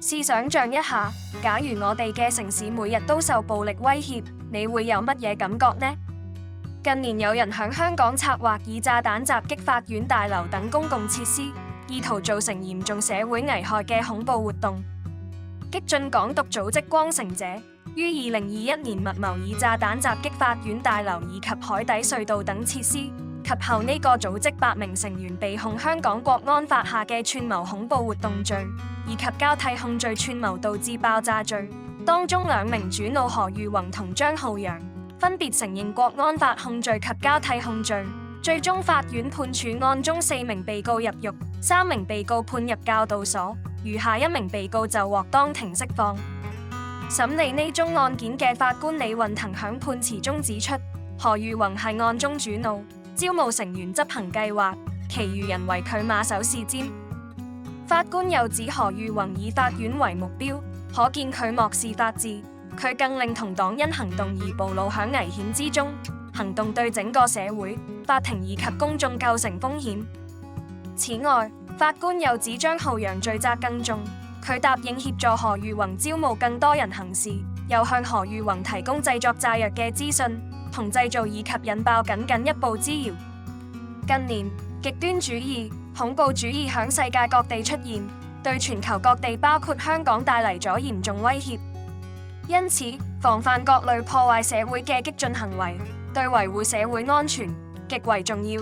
試想象一下，假如我哋嘅城市每日都受暴力威脅，你會有乜嘢感覺呢？近年有人響香港策劃以炸彈襲擊法院大樓等公共設施，意圖造成嚴重社會危害嘅恐怖活動。激進港獨組織光城者於2021年密謀以炸彈襲擊法院大樓以及海底隧道等設施，及後呢個組織8名成員被控香港國安法下嘅串謀恐怖活動罪，以及交替控罪串謀導致爆炸罪。當中2名主腦何裕宏同張浩洋分別承認國安法控罪及交替控罪。最終法院判處案中4名被告入獄，3名被告判入教導所，餘下1名被告就獲當庭釋放。審理呢宗案件嘅法官李運騰響判詞中指出，何裕宏係案中主腦，招募成員執行計劃，其餘人為佢馬首是瞻。法官又指何裕宏以法院為目標，可見佢漠視法治，佢更令同黨因行動而暴露響危險之中，行動對整個社會、法庭以及公眾構成風險。此外，法官又指張浩洋罪責更重，佢答應協助何裕宏招募更多人行事，又向何裕宏提供製作炸藥嘅資訊，同製造以及引爆僅一步之遙。近年，極端主義、恐怖主義響世界各地出現，對全球各地包括香港帶嚟咗嚴重威脅。因此，防範各類破壞社會嘅激進行為，對維護社會安全極為重要。